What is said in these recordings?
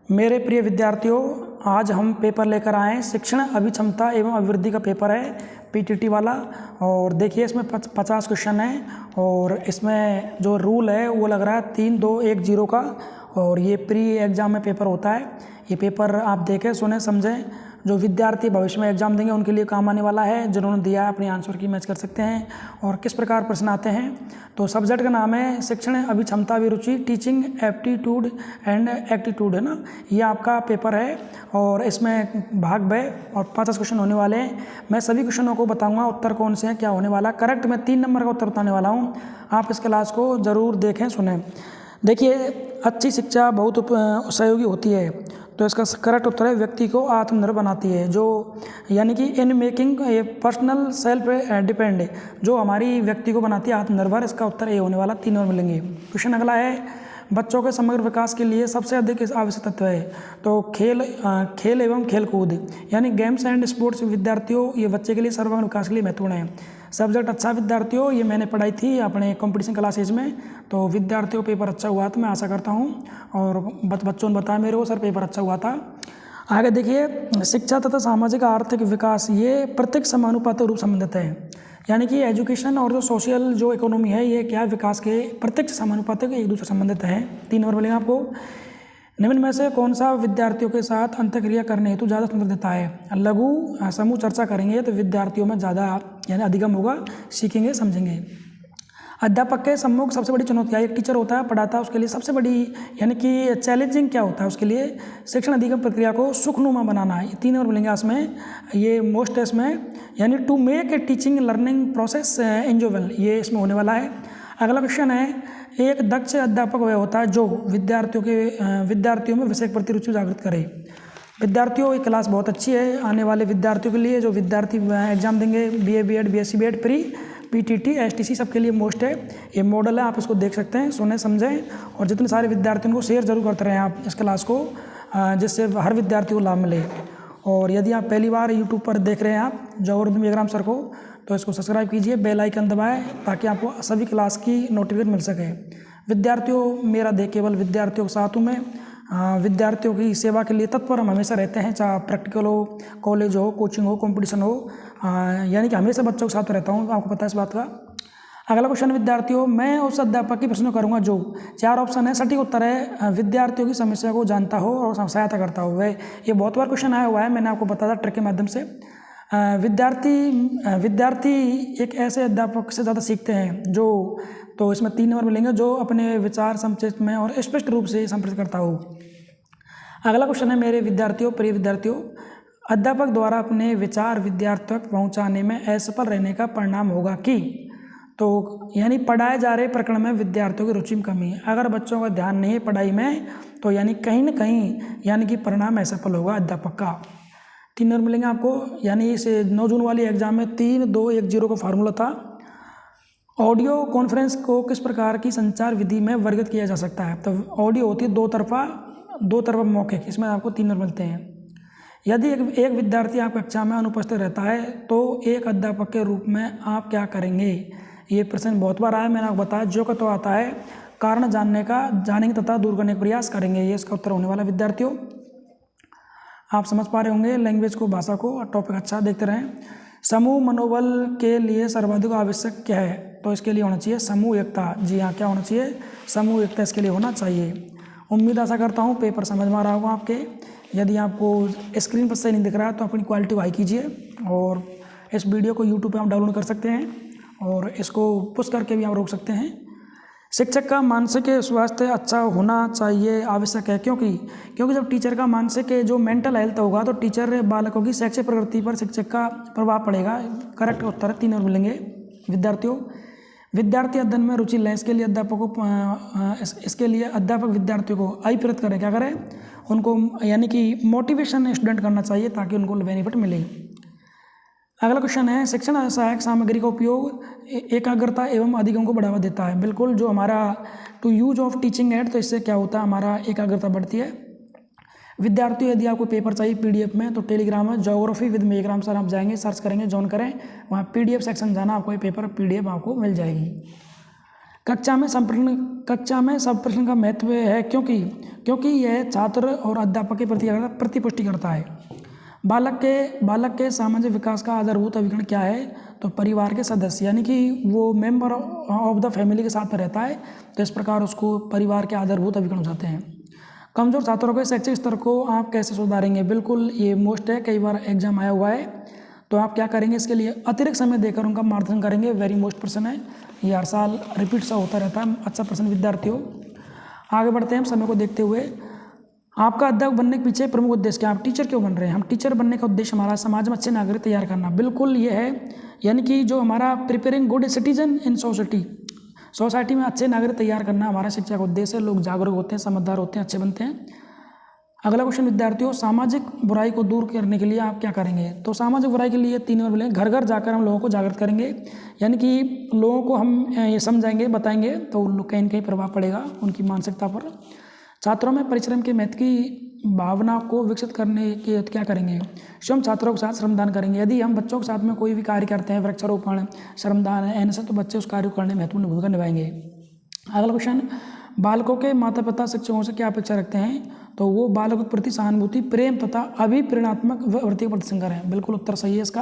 मेरे प्रिय विद्यार्थियों, आज हम पेपर लेकर आए हैं शिक्षण अभिक्षमता एवं अभिवृद्धि का पेपर है पीटीटी वाला। और देखिए इसमें 50 क्वेश्चन है और इसमें जो रूल है वो लग रहा है 3210 का। और ये प्री एग्ज़ाम में पेपर होता है। ये पेपर आप देखें, सुने, समझें। जो विद्यार्थी भविष्य में एग्ज़ाम देंगे उनके लिए काम आने वाला है। जिन्होंने दिया है अपने आंसर की मैच कर सकते हैं। और किस प्रकार प्रश्न आते हैं, तो सब्जेक्ट का नाम है शिक्षण अभिक्षमता अभिरुचि, टीचिंग एप्टीट्यूड एंड एक्टीट्यूड, है ना। ये आपका पेपर है और इसमें भाग ब और 50 क्वेश्चन होने वाले हैं। मैं सभी क्वेश्चनों को बताऊंगा उत्तर कौन से हैं, क्या होने वाला। करेक्ट मैं 3 नंबर का उत्तर बताने वाला हूँ। आप इस क्लास को ज़रूर देखें, सुनें। देखिए, अच्छी शिक्षा बहुत सहयोगी होती है, तो इसका करेक्ट उत्तर है व्यक्ति को आत्मनिर्भर बनाती है। जो यानी कि in making a personal self depend, जो हमारी व्यक्ति को बनाती है आत्मनिर्भर। इसका उत्तर ये होने वाला। 3 नंबर मिलेंगे। क्वेश्चन अगला है, बच्चों के समग्र विकास के लिए सबसे अधिक आवश्यक तत्व है, तो खेल एवं खेलकूद, यानी गेम्स एंड स्पोर्ट्स। विद्यार्थियों, ये बच्चे के लिए सर्वांगीण विकास के लिए महत्वपूर्ण है। सब्जेक्ट अच्छा विद्यार्थियों, ये मैंने पढ़ाई थी अपने कंपटीशन क्लासेज में। तो विद्यार्थियों पेपर अच्छा हुआ था, मैं आशा करता हूँ। और बच्चों ने बताया मेरे को सर पेपर अच्छा हुआ था। आगे देखिए, शिक्षा तथा सामाजिक आर्थिक विकास ये प्रत्येक समानुपातिक रूप संबंधित है। यानी कि एजुकेशन और जो सोशल जो इकोनॉमी है, ये क्या विकास के प्रत्यक्ष समानुपातिक एक दूसरे संबंधित हैं। 3 नंबर मिलेंगे आपको। निम्न में से कौन सा विद्यार्थियों के साथ अंतःक्रिया करने हेतु ज़्यादा स्वतंत्र देता है। लघु समूह चर्चा करेंगे तो विद्यार्थियों में ज़्यादा यानी अधिगम होगा, सीखेंगे, समझेंगे। अध्यापक के सम्मुख सबसे बड़ी चुनौतियाँ, एक टीचर होता है, पढ़ाता है, उसके लिए सबसे बड़ी यानी कि चैलेंजिंग क्या होता है उसके लिए, शिक्षण अधिगम प्रक्रिया को सुखनुमा बनाना है। ये 3 नंबर मिलेंगे इसमें। ये मोस्ट है इसमें, यानी to make a teaching learning process enjoyable, ये इसमें होने वाला है। अगला क्वेश्चन है, एक दक्ष अध्यापक वह होता है जो विद्यार्थियों में विषय के प्रति रुचि जागृत करे। विद्यार्थियों, ये क्लास बहुत अच्छी है आने वाले विद्यार्थियों के लिए। जो विद्यार्थी एग्जाम देंगे BA BEd BSc BEd pre PTT STC सबके लिए मोस्ट है। ये मॉडल है, आप इसको देख सकते हैं, सुने, समझें। और जितने सारे विद्यार्थियों को शेयर जरूर करते रहें आप इस क्लास को, जिससे हर विद्यार्थी को लाभ मिले। और यदि आप पहली बार यूट्यूब पर देख रहे हैं आप जवाहरुद्दीन मेघराम सर को, तो इसको सब्सक्राइब कीजिए, बेल आइकन दबाएं, ताकि आपको सभी क्लास की नोटिफिकेशन मिल सके। विद्यार्थियों, मेरा देख केवल विद्यार्थियों के साथ हूँ मैं। विद्यार्थियों की सेवा के लिए तत्पर हम हमेशा रहते हैं, चाहे प्रैक्टिकल हो, कॉलेज हो, कोचिंग हो, कंपटीशन हो, यानी कि हमेशा बच्चों के साथ रहता हूँ, आपको पता है इस बात का। अगला क्वेश्चन विद्यार्थियों, मैं उस अध्यापक की प्रश्न करूंगा जो 4 ऑप्शन है। सटीक उत्तर है विद्यार्थियों की समस्या को जानता हो और सहायता करता हो। वह ये बहुत बार क्वेश्चन आया हुआ है, मैंने आपको बताया था ट्रिक के माध्यम से। विद्यार्थी एक ऐसे अध्यापक से ज़्यादा सीखते हैं जो, तो इसमें 3 नंबर मिलेंगे, जो अपने विचार संक्षेप में और स्पष्ट रूप से संप्रेषित करता हो। अगला क्वेश्चन है, मेरे विद्यार्थियों, प्रिय विद्यार्थियों, अध्यापक द्वारा अपने विचार विद्यार्थी तक पहुँचाने में असफल रहने का परिणाम होगा कि, तो यानी पढ़ाए जा रहे प्रकरण में विद्यार्थियों की रुचि में कमी है। अगर बच्चों का ध्यान नहीं है पढ़ाई में, तो यानी कहीं ना कहीं यानी कि परिणाम असफल होगा अध्यापक का। 3 नंबर मिलेंगे आपको। यानी इस 9 जून वाली एग्जाम में 3210 का फार्मूला था। ऑडियो कॉन्फ्रेंस को किस प्रकार की संचार विधि में वर्गीकृत किया जा सकता है। तो ऑडियो होती है दो तरफा मौखिक, इसमें आपको 3 नंबर मिलते हैं। यदि एक विद्यार्थी आपकी कक्षा में अनुपस्थित रहता है तो एक अध्यापक के रूप में आप क्या करेंगे। ये प्रश्न बहुत बार आया, मैंने आपको बताया। जो का तो आता है, कारण जानेंगे तथा दूर करने का प्रयास करेंगे, ये इसका उत्तर होने वाला। विद्यार्थियों, आप समझ पा रहे होंगे लैंग्वेज को, भाषा को। टॉपिक अच्छा देखते रहें। समूह मनोबल के लिए सर्वाधिक आवश्यक क्या है, तो इसके लिए होना चाहिए समूह एकता। जी हाँ, क्या होना चाहिए, समूह एकता इसके लिए होना चाहिए। उम्मीद आशा करता हूँ पेपर समझ में आ रहा होगा आपके। यदि आपको स्क्रीन पर सही नहीं दिख रहा है तो अपनी क्वालिटी हाई कीजिए। और इस वीडियो को यूट्यूब पर आप डाउनलोड कर सकते हैं और इसको पुश करके भी आप रोक सकते हैं। शिक्षक का मानसिक स्वास्थ्य अच्छा होना चाहिए, आवश्यक है, क्योंकि जब टीचर का मानसिक जो मेंटल हेल्थ होगा तो टीचर बालकों की शैक्षिक प्रगति पर शिक्षक का प्रभाव पड़ेगा। करेक्ट उत्तर 3 और मिलेंगे। विद्यार्थियों, विद्यार्थी अध्ययन में रुचि लें, इसके लिए अध्यापक विद्यार्थियों को प्रेरित करें, क्या करें, उनको यानी कि मोटिवेशन स्टूडेंट करना चाहिए ताकि उनको बेनिफिट मिले। अगला क्वेश्चन है, शिक्षण सहायक सामग्री का उपयोग एकाग्रता एवं अधिगम को बढ़ावा देता है। बिल्कुल, जो हमारा to use of teaching aid, तो इससे क्या होता है, हमारा एकाग्रता बढ़ती है। विद्यार्थियों, यदि आपको पेपर चाहिए पीडीएफ में, तो टेलीग्राम में ज्योग्राफी विद मेघराम सर आप जाएंगे, सर्च करेंगे, ज्वाइन करें, वहाँ पीडीएफ सेक्शन जाना, आपको ये पेपर पीडीएफ आपको मिल जाएगी। कक्षा में सब प्रश्न का महत्व है क्योंकि यह छात्र और अध्यापक की प्रतिपुष्टि करता है। बालक के सामाजिक विकास का आधारभूत अभिकरण क्या है? तो परिवार के सदस्य, यानी कि वो मेंबर ऑफ द फैमिली के साथ में रहता है, तो इस प्रकार उसको परिवार के आधारभूत अभिकरण हो जाते हैं। कमज़ोर छात्रों के शैक्षिक स्तर को आप कैसे सुधारेंगे? बिल्कुल ये मोस्ट है, कई बार एग्जाम आया हुआ है। तो आप क्या करेंगे? इसके लिए अतिरिक्त समय देकर उनका मार्गदर्शन करेंगे। वेरी मोस्ट प्रश्न है, ये हर साल रिपीट सा होता रहता है। अच्छा प्रश्न विद्यार्थियों। आगे बढ़ते हैं हम समय को देखते हुए। आपका अध्यापक बनने के पीछे प्रमुख उद्देश्य क्या? आप टीचर क्यों बन रहे हैं? हम टीचर बनने का उद्देश्य हमारा समाज में अच्छे नागरिक तैयार करना। बिल्कुल ये है, यानी कि जो हमारा preparing good citizen in society में अच्छे नागरिक तैयार करना हमारा शिक्षा का उद्देश्य है। लोग जागरूक होते हैं, समझदार होते हैं, अच्छे बनते हैं। अगला क्वेश्चन विद्यार्थियों, सामाजिक बुराई को दूर करने के लिए आप क्या करेंगे? तो सामाजिक बुराई के लिए 3 बार बोलेंगे, घर घर जाकर हम लोगों को जागृत करेंगे, यानी कि लोगों को हम ये समझाएंगे, बताएंगे, तो उन लोग कहीं न कहीं प्रभाव पड़ेगा उनकी मानसिकता पर। छात्रों में परिश्रम के महत्व की भावना को विकसित करने के क्या करेंगे? स्वयं छात्रों के साथ श्रमदान करेंगे। यदि हम बच्चों के साथ में कोई भी कार्य करते हैं, वृक्षारोपण, श्रमदान, एनएसएस, तो बच्चे उस कार्य को करने में महत्वपूर्ण भूमिका निभाएंगे। अगला क्वेश्चन, बालकों के माता पिता शिक्षकों से क्या अपेक्षा रखते हैं? तो वो बालकों के प्रति सहानुभूति, प्रेम तथा अभिप्रेरणात्मक वृत्ति का प्रदर्शन करें। बिल्कुल उत्तर सही है इसका।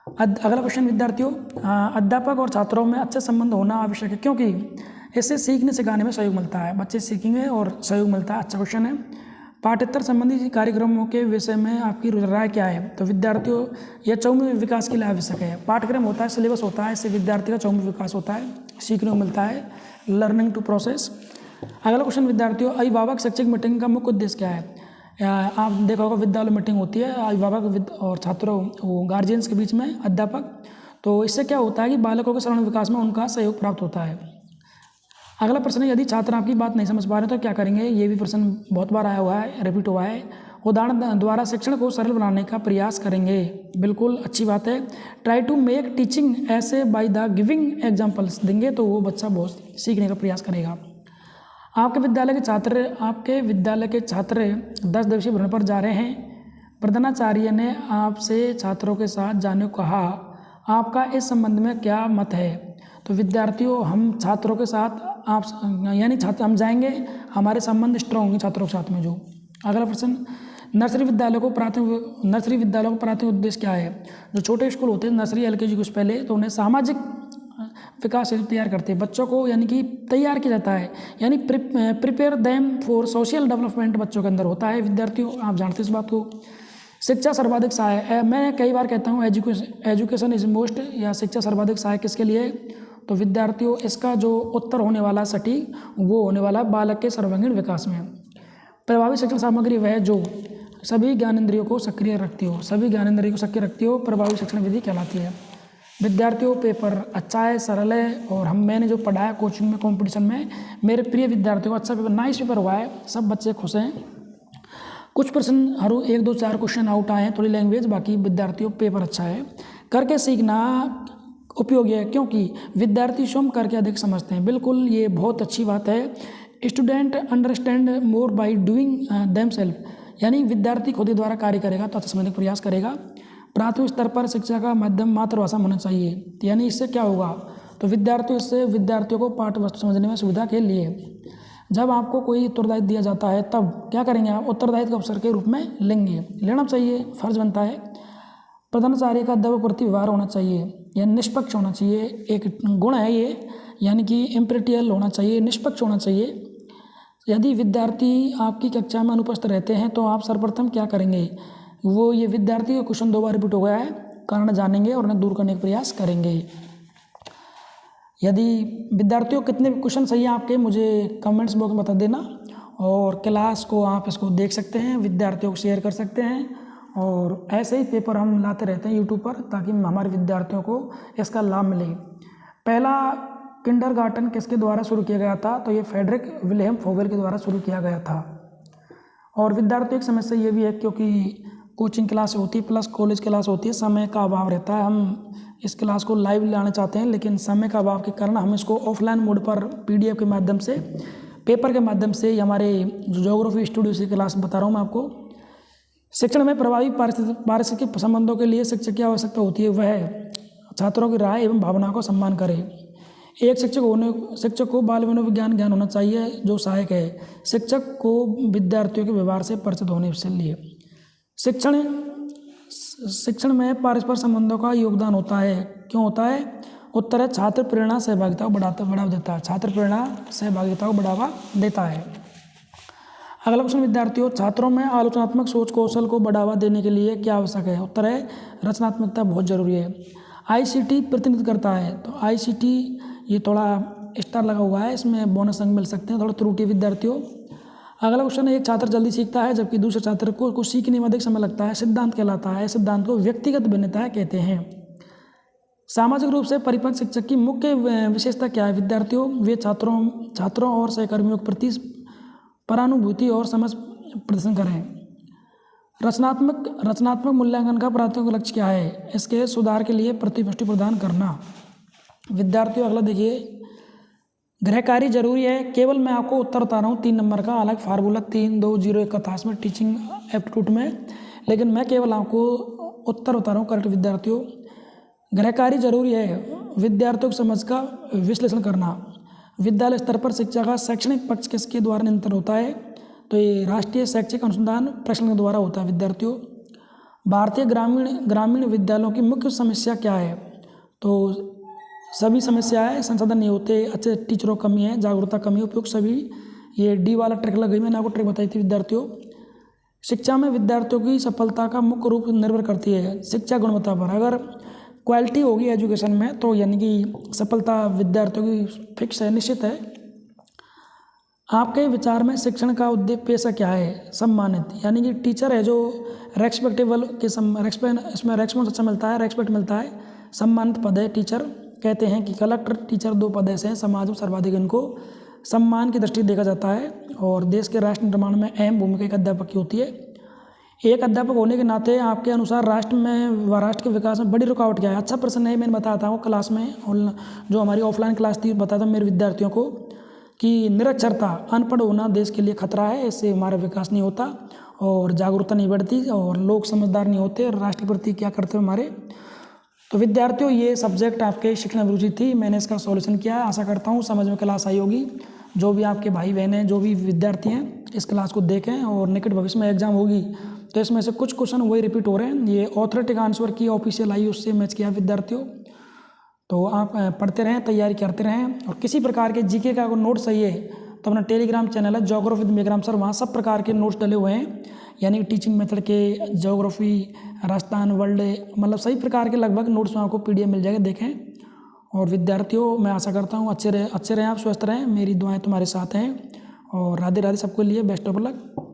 अगला क्वेश्चन विद्यार्थियों, अध्यापक और छात्रों में अच्छे संबंध होना आवश्यक है क्योंकि इससे सीखने सिखाने में सहयोग मिलता है। बच्चे सीखेंगे और सहयोग मिलता है। अच्छा क्वेश्चन है। पाठ्येतर संबंधी कार्यक्रमों के विषय में आपकी राय क्या है? तो विद्यार्थियों, यह चौमुखी विकास के लिए आवश्यक है। पाठ्यक्रम होता है, सिलेबस होता है, इससे विद्यार्थी का चौमुखी विकास होता है, सीखने को मिलता है, लर्निंग टू प्रोसेस। अगला क्वेश्चन विद्यार्थियों, अभिभावक शिक्षक मीटिंग का मुख्य उद्देश्य क्या है? आप देखा होगा विद्यालय मीटिंग होती है अभिभावक और छात्रों, गार्जियंस के बीच में, अध्यापक। तो इससे क्या होता है कि बालकों के सर्वांगीण विकास में उनका सहयोग प्राप्त होता है। अगला प्रश्न है, यदि छात्र आपकी बात नहीं समझ पा रहे तो क्या करेंगे? ये भी प्रश्न बहुत बार आया हुआ है, रिपीट हुआ है। उदाहरण द्वारा शिक्षण को सरल बनाने का प्रयास करेंगे। बिल्कुल अच्छी बात है। ट्राई टू मेक टीचिंग ऐसे बाय द गिविंग एग्जाम्पल्स देंगे तो वो बच्चा बहुत सीखने का प्रयास करेगा। आपके विद्यालय के छात्र 10 दिवसीय भ्रमण पर जा रहे हैं। प्रधानाचार्य ने आपसे छात्रों के साथ जाने को कहा। आपका इस संबंध में क्या मत है? तो विद्यार्थियों, हम छात्रों के साथ हम जाएंगे, हमारे संबंध स्ट्रॉन्ग होंगे छात्रों के साथ में। जो अगला प्रश्न, नर्सरी विद्यालयों को प्राथमिक उद्देश्य क्या है? जो छोटे स्कूल होते हैं, नर्सरी एलकेजी कुछ पहले, तो उन्हें सामाजिक विकास हेतु तैयार करते हैं। बच्चों को यानी कि तैयार किया जाता है, यानी prepare them for social development बच्चों के अंदर होता है। विद्यार्थियों, आप जानते हैं इस बात को। शिक्षा सर्वाधिक सहायक, मैं कई बार कहता हूँ एजुकेशन इज मोस्ट, या शिक्षा सर्वाधिक सहायक किसके लिए? तो विद्यार्थियों, इसका जो उत्तर होने वाला सटीक वो होने वाला बालक के सर्वांगीण विकास में। प्रभावी शिक्षण सामग्री वह जो सभी ज्ञानेंद्रियों को सक्रिय रखती हो प्रभावी शिक्षण विधि कहलाती है। विद्यार्थियों, पेपर अच्छा है, सरल है, और मैंने जो पढ़ाया कोचिंग में, कंपटीशन में, मेरे प्रिय विद्यार्थियों को अच्छा पेपर, नाइस पेपर हुआ है, सब बच्चे खुश हैं। कुछ प्रश्न 1, 2, 4 क्वेश्चन आउट आए हैं, थोड़ी लैंग्वेज, बाकी विद्यार्थियों पेपर अच्छा है। करके सीखना उपयोगी है क्योंकि विद्यार्थी स्वयं करके अधिक समझते हैं। बिल्कुल ये बहुत अच्छी बात है। Student understand more by doing themselves, यानी विद्यार्थी खुद ही द्वारा कार्य करेगा तो अच्छा समझने का प्रयास करेगा। प्राथमिक स्तर पर शिक्षा का माध्यम मातृभाषा होना चाहिए, यानी इससे क्या होगा? तो विद्यार्थियों को पाठ्य वस्तु समझने में सुविधा के लिए जब आपको कोई उत्तरदायित्व दिया जाता है तब क्या करेंगे? आप उत्तरदायित्व को अवसर के रूप में लेना चाहिए, फर्ज बनता है। प्रधानाचार्य का अध्यापक प्रति व्यवहार होना चाहिए, या निष्पक्ष होना चाहिए, एक गुण है ये, यानी कि इम्पेरिटियल होना चाहिए, निष्पक्ष होना चाहिए। यदि विद्यार्थी आपकी कक्षा में अनुपस्थित रहते हैं तो आप सर्वप्रथम क्या करेंगे? ये विद्यार्थी का क्वेश्चन 2 बार रिपीट हो गया है, कारण जानेंगे और उन्हें दूर करने का प्रयास करेंगे। यदि विद्यार्थियों कितने क्वेश्चन सही हैं आपके, मुझे कमेंट्स बॉक्स में बता देना, और क्लास को आप इसको देख सकते हैं, विद्यार्थियों को शेयर कर सकते हैं, और ऐसे ही पेपर हम लाते रहते हैं यूट्यूब पर ताकि हमारे विद्यार्थियों को इसका लाभ मिले। पहला किंडरगार्टन किसके द्वारा शुरू किया गया था? तो ये फ्रेडरिक विलियम फोवेल के द्वारा शुरू किया गया था। और विद्यार्थियों की समस्या ये भी है क्योंकि कोचिंग क्लास होती है प्लस कॉलेज क्लास होती है, समय का अभाव रहता है। हम इस क्लास को लाइव लाना चाहते हैं लेकिन समय का अभाव के कारण हम इसको ऑफलाइन मोड पर PDF के माध्यम से, पेपर के माध्यम से, हमारे जो ज्योग्राफी स्टूडियो से क्लास बता रहा हूँ मैं आपको। शिक्षण में प्रभावी पारिस्थितिक संबंधों के लिए शिक्षक की आवश्यकता होती है, वह छात्रों की राय एवं भावना को सम्मान करे। एक शिक्षक को बाल मनोविज्ञान ज्ञान होना चाहिए जो सहायक है शिक्षक को विद्यार्थियों के व्यवहार से परिचित होने के लिए। शिक्षण में परस्पर संबंधों का योगदान होता है। क्यों होता है? उत्तर है छात्र प्रेरणा सहभागिता को बढ़ावा देता है। छात्र प्रेरणा सहभागिता को बढ़ावा देता है। अगला क्वेश्चन विद्यार्थियों, छात्रों में आलोचनात्मक सोच कौशल को बढ़ावा देने के लिए क्या आवश्यक है? उत्तर है रचनात्मकता बहुत जरूरी है। ICT प्रतिनिधित्व करता है, तो ICT ये थोड़ा स्टार लगा हुआ है, इसमें बोनस अंक मिल सकते हैं, थोड़ा त्रुटि विद्यार्थियों। अगला क्वेश्चन है एक छात्र जल्दी सीखता है जबकि दूसरे छात्र को कुछ सीखने में अधिक समय लगता है, सिद्धांत कहलाता है। सिद्धांत को व्यक्तिगत भिन्नता कहते हैं। सामाजिक रूप से परिपक्व शिक्षक की मुख्य विशेषता क्या है? विद्यार्थियों, वे छात्रों और सहकर्मियों के प्रति परानुभूति और समझ प्रदर्शन करें। रचनात्मक मूल्यांकन का प्राथमिक लक्ष्य क्या है? इसके सुधार के लिए प्रतिपुष्टि प्रदान करना। विद्यार्थियों अगला देखिए, गृह कार्य जरूरी है। केवल मैं आपको उत्तर बता रहा हूँ 3 नंबर का, अलग फार्मूला 3-2-0-1 का था इसमें टीचिंग एप्टीट्यूड में, लेकिन मैं केवल आपको उत्तर बता रहा हूँ करेक्ट। विद्यार्थियों, गृह कार्य जरूरी है। विद्यार्थियों की समझ का विश्लेषण करना। विद्यालय स्तर पर शिक्षा का शैक्षणिक पक्ष किसके द्वारा नियंत्रण होता है? तो ये राष्ट्रीय शैक्षिक अनुसंधान परिषद के द्वारा होता है। विद्यार्थियों, भारतीय ग्रामीण विद्यालयों की मुख्य समस्या क्या है? तो सभी समस्याएं संसाधन नहीं होते, अच्छे टीचरों की कमी है, जागरूकता कमी, उपयुक्त सभी, ये डी वाला ट्रिक लग गई, मैंने आपको ट्रिक बताई थी। विद्यार्थियों, शिक्षा में विद्यार्थियों की सफलता का मुख्य रूप निर्भर करती है शिक्षा गुणवत्ता पर। अगर क्वालिटी होगी एजुकेशन में तो यानी कि सफलता विद्यार्थियों की फिक्स है, निश्चित है। आपके विचार में शिक्षण का उद्देश्य पेशा क्या है? सम्मानित, यानी कि टीचर है जो रेस्पेक्टेबल के इसमें रेस्पॉन्स अच्छा मिलता है, रेस्पेक्ट मिलता है, सम्मानित पद है टीचर। कहते हैं कि कलेक्टर टीचर 2 पद ऐसे हैं समाज में सर्वाधिक इनको सम्मान की दृष्टि देखा जाता है और देश के राष्ट्र निर्माण में अहम भूमिका एक अध्यापक की होती है। एक अध्यापक होने के नाते आपके अनुसार राष्ट्र के विकास में बड़ी रुकावट क्या है? अच्छा प्रश्न है, मैंने बताया था क्लास में, और जो हमारी ऑफलाइन क्लास थी बताया था मेरे विद्यार्थियों को कि निरक्षरता, अनपढ़ होना देश के लिए खतरा है, इससे हमारा विकास नहीं होता और जागरूकता नहीं बढ़ती और लोग समझदार नहीं होते, राष्ट्र के प्रति क्या करते हैं हमारे। तो विद्यार्थियों, ये सब्जेक्ट आपके शिक्षण अभिरुचि थी, मैंने इसका सॉल्यूशन किया है। आशा करता हूँ समझ में क्लास आई होगी। जो भी आपके भाई बहन हैं, जो भी विद्यार्थी हैं, इस क्लास को देखें और निकट भविष्य में एग्जाम होगी तो इसमें से कुछ क्वेश्चन वही रिपीट हो रहे हैं। ये ऑथोरेटिक आंसर की ऑफिशियल आई उससे मैच किया विद्यार्थियों। तो आप पढ़ते रहें, तैयारी करते रहें, और किसी प्रकार के जीके का अगर नोट चाहिए तो अपना टेलीग्राम चैनल है ज्योग्राफी विद मेघराम सर, वहाँ सब प्रकार के नोट्स डले हुए हैं, यानी टीचिंग मेथड के, ज्योग्राफी, राजस्थान, वर्ल्ड, मतलब सही प्रकार के लगभग नोट्स में आपको PDF मिल जाएगा, देखें। और विद्यार्थियों, मैं आशा करता हूँ अच्छे रहें आप, स्वस्थ रहें, मेरी दुआएं तुम्हारे साथ हैं, और राधे राधे सबके लिए, बेस्ट ऑफ लक।